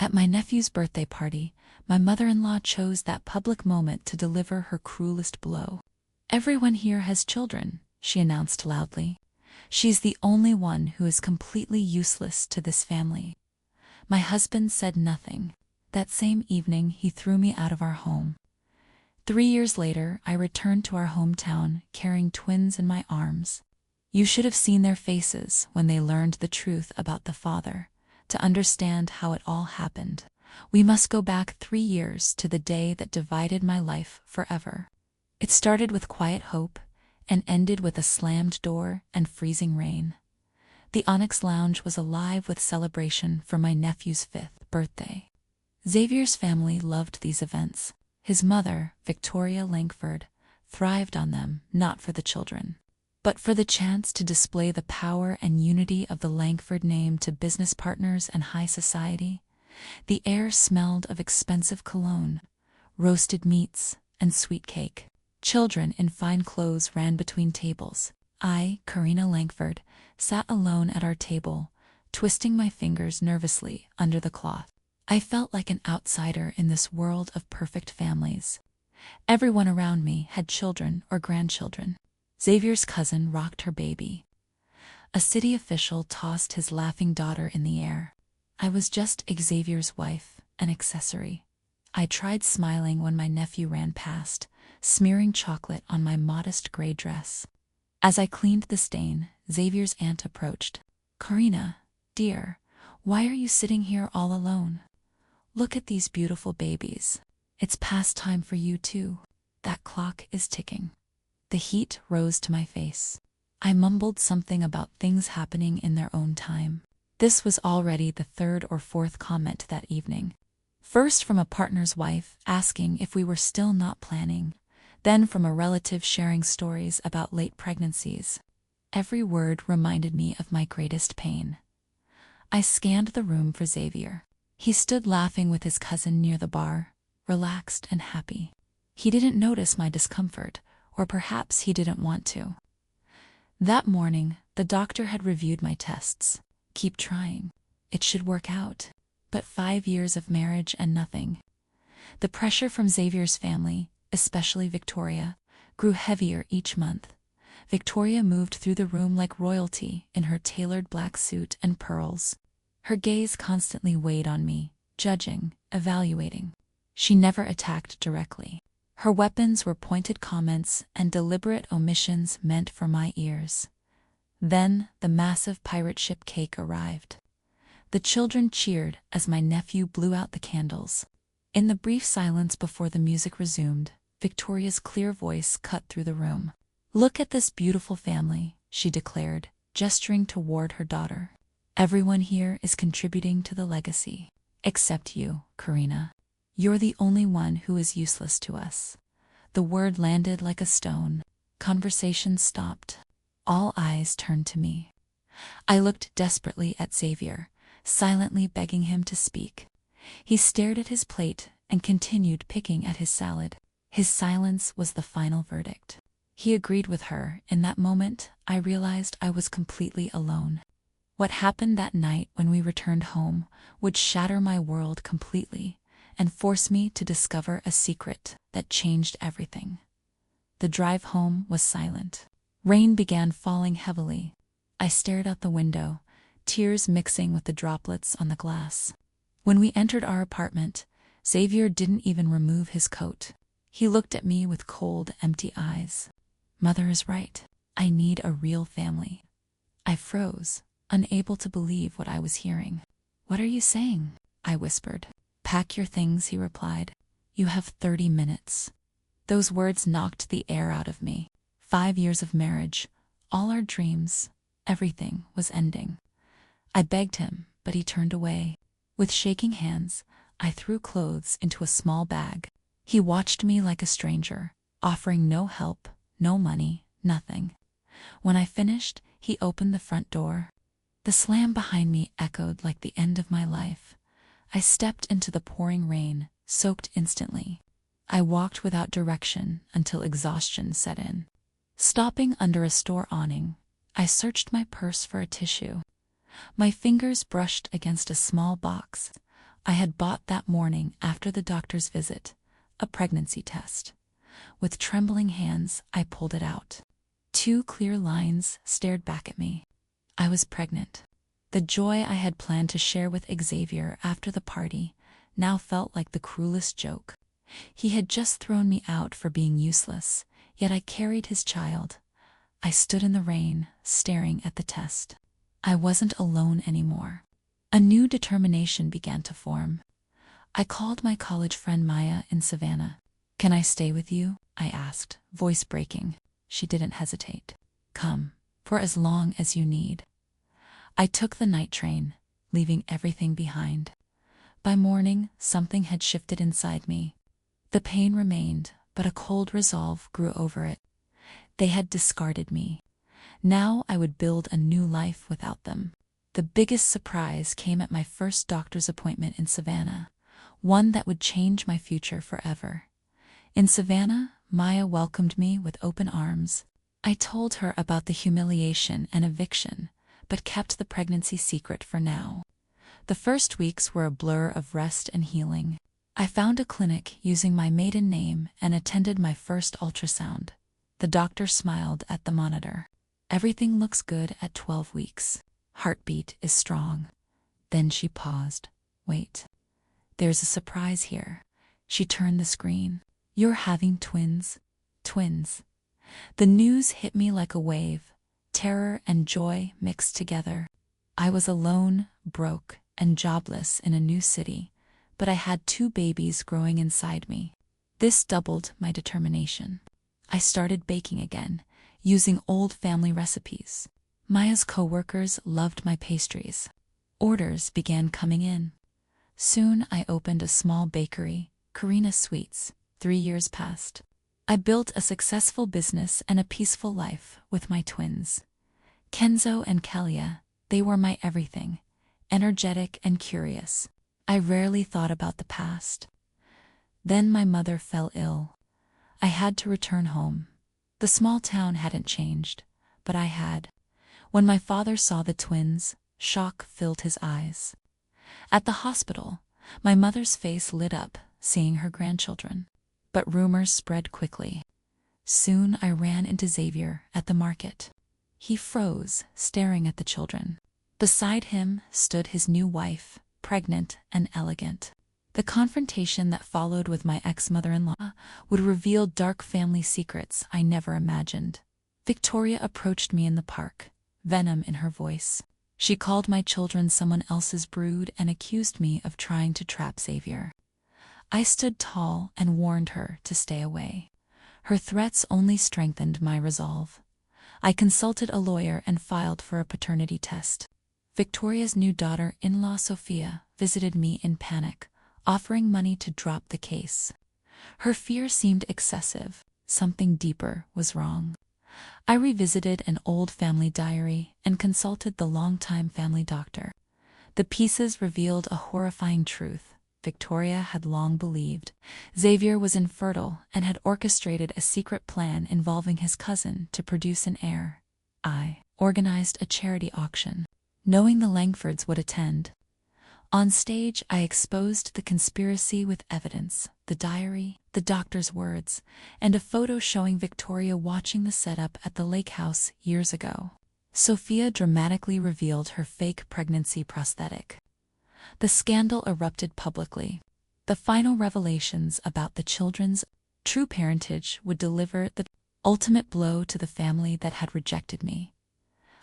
At my nephew's birthday party, my mother-in-law chose that public moment to deliver her cruelest blow. "Everyone here has children," she announced loudly. "She's the only one who is completely useless to this family." My husband said nothing. That same evening, he threw me out of our home. 3 years later, I returned to our hometown carrying twins in my arms. You should have seen their faces when they learned the truth about the father, to understand how it all happened. We must go back 3 years to the day that divided my life forever. It started with quiet hope and ended with a slammed door and freezing rain. The Onyx Lounge was alive with celebration for my nephew's 5th birthday. Xavier's family loved these events. His mother, Victoria Langford, thrived on them, not for the children, but for the chance to display the power and unity of the Langford name to business partners and high society. The air smelled of expensive cologne, roasted meats, and sweet cake. Children in fine clothes ran between tables. I, Karina Langford, sat alone at our table, twisting my fingers nervously under the cloth. I felt like an outsider in this world of perfect families. Everyone around me had children or grandchildren. Xavier's cousin rocked her baby. A city official tossed his laughing daughter in the air. I was just Xavier's wife, an accessory. I tried smiling when my nephew ran past, smearing chocolate on my modest gray dress. As I cleaned the stain, Xavier's aunt approached. "Karina, dear, why are you sitting here all alone? Look at these beautiful babies. It's past time for you too. That clock is ticking." The heat rose to my face. I mumbled something about things happening in their own time. This was already the 3rd or 4th comment that evening. First from a partner's wife asking if we were still not planning, then from a relative sharing stories about late pregnancies. Every word reminded me of my greatest pain. I scanned the room for Xavier. He stood laughing with his cousin near the bar, relaxed and happy. He didn't notice my discomfort, or perhaps he didn't want to. That morning, the doctor had reviewed my tests. "Keep trying. It should work out." But 5 years of marriage and nothing. The pressure from Xavier's family, especially Victoria, grew heavier each month. Victoria moved through the room like royalty in her tailored black suit and pearls. Her gaze constantly weighed on me, judging, evaluating. She never attacked directly. Her weapons were pointed comments and deliberate omissions meant for my ears. Then the massive pirate ship cake arrived. The children cheered as my nephew blew out the candles. In the brief silence before the music resumed, Victoria's clear voice cut through the room. "Look at this beautiful family," she declared, gesturing toward her daughter. "Everyone here is contributing to the legacy. Except you, Karina. You're the only one who is useless to us." The word landed like a stone. Conversation stopped. All eyes turned to me. I looked desperately at Xavier, silently begging him to speak. He stared at his plate and continued picking at his salad. His silence was the final verdict. He agreed with her. In that moment, I realized I was completely alone. What happened that night when we returned home would shatter my world completely and force me to discover a secret that changed everything. The drive home was silent. Rain began falling heavily. I stared out the window, tears mixing with the droplets on the glass. When we entered our apartment, Xavier didn't even remove his coat. He looked at me with cold, empty eyes. "Mother is right. I need a real family." I froze, unable to believe what I was hearing. "What are you saying?" I whispered. "Pack your things," he replied. "You have 30 minutes. Those words knocked the air out of me. 5 years of marriage, all our dreams, everything was ending. I begged him, but he turned away. With shaking hands, I threw clothes into a small bag. He watched me like a stranger, offering no help, no money, nothing. When I finished, he opened the front door. The slam behind me echoed like the end of my life. I stepped into the pouring rain, soaked instantly. I walked without direction until exhaustion set in. Stopping under a store awning, I searched my purse for a tissue. My fingers brushed against a small box, I had bought that morning after the doctor's visit, a pregnancy test. With trembling hands, I pulled it out. 2 clear lines stared back at me. I was pregnant. The joy I had planned to share with Xavier after the party now felt like the cruelest joke. He had just thrown me out for being useless, yet I carried his child. I stood in the rain, staring at the test. I wasn't alone anymore. A new determination began to form. I called my college friend Maya in Savannah. "Can I stay with you?" I asked, voice breaking. She didn't hesitate. "Come, for as long as you need." I took the night train, leaving everything behind. By morning, something had shifted inside me. The pain remained, but a cold resolve grew over it. They had discarded me. Now I would build a new life without them. The biggest surprise came at my first doctor's appointment in Savannah, one that would change my future forever. In Savannah, Maya welcomed me with open arms. I told her about the humiliation and eviction, but kept the pregnancy secret for now. The first weeks were a blur of rest and healing. I found a clinic using my maiden name and attended my first ultrasound. The doctor smiled at the monitor. "Everything looks good at 12 weeks. Heartbeat is strong." Then she paused. "Wait. There's a surprise here." She turned the screen. "You're having twins." Twins. The news hit me like a wave. Terror and joy mixed together. I was alone, broke, and jobless in a new city, but I had 2 babies growing inside me. This doubled my determination. I started baking again, using old family recipes. Maya's coworkers loved my pastries. Orders began coming in. Soon I opened a small bakery, Karina Sweets. 3 years passed. I built a successful business and a peaceful life with my twins. Kenzo and Kelia, they were my everything, energetic and curious. I rarely thought about the past. Then my mother fell ill. I had to return home. The small town hadn't changed, but I had. When my father saw the twins, shock filled his eyes. At the hospital, my mother's face lit up, seeing her grandchildren. But rumors spread quickly. Soon I ran into Xavier at the market. He froze, staring at the children. Beside him stood his new wife, pregnant and elegant. The confrontation that followed with my ex-mother-in-law would reveal dark family secrets I never imagined. Victoria approached me in the park, venom in her voice. She called my children someone else's brood and accused me of trying to trap Xavier. I stood tall and warned her to stay away. Her threats only strengthened my resolve. I consulted a lawyer and filed for a paternity test. Victoria's new daughter-in-law Sophia visited me in panic, offering money to drop the case. Her fear seemed excessive. Something deeper was wrong. I revisited an old family diary and consulted the longtime family doctor. The pieces revealed a horrifying truth. Victoria had long believed Xavier was infertile and had orchestrated a secret plan involving his cousin to produce an heir. I organized a charity auction, knowing the Langfords would attend. On stage, I exposed the conspiracy with evidence: the diary, the doctor's words, and a photo showing Victoria watching the setup at the lake house years ago. Sophia dramatically revealed her fake pregnancy prosthetic. The scandal erupted publicly. The final revelations about the children's true parentage would deliver the ultimate blow to the family that had rejected me.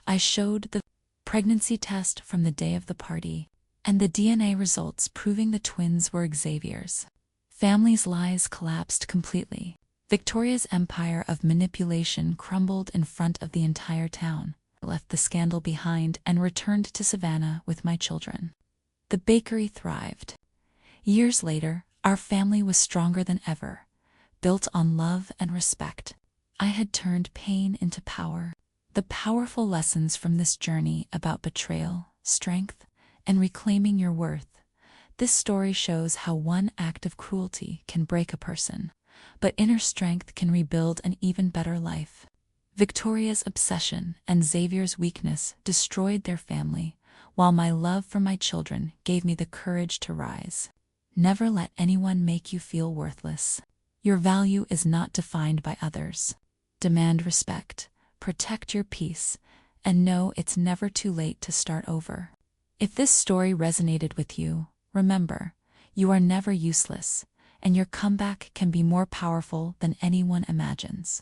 I showed the pregnancy test from the day of the party, and the DNA results proving the twins were Xavier's. Family's lies collapsed completely. Victoria's empire of manipulation crumbled in front of the entire town. I left the scandal behind and returned to Savannah with my children. The bakery thrived. Years later, our family was stronger than ever, built on love and respect. I had turned pain into power. The powerful lessons from this journey about betrayal, strength, and reclaiming your worth. This story shows how one act of cruelty can break a person, but inner strength can rebuild an even better life. Victoria's obsession and Xavier's weakness destroyed their family, while my love for my children gave me the courage to rise. Never let anyone make you feel worthless. Your value is not defined by others. Demand respect, protect your peace, and know it's never too late to start over. If this story resonated with you, remember, you are never useless, and your comeback can be more powerful than anyone imagines.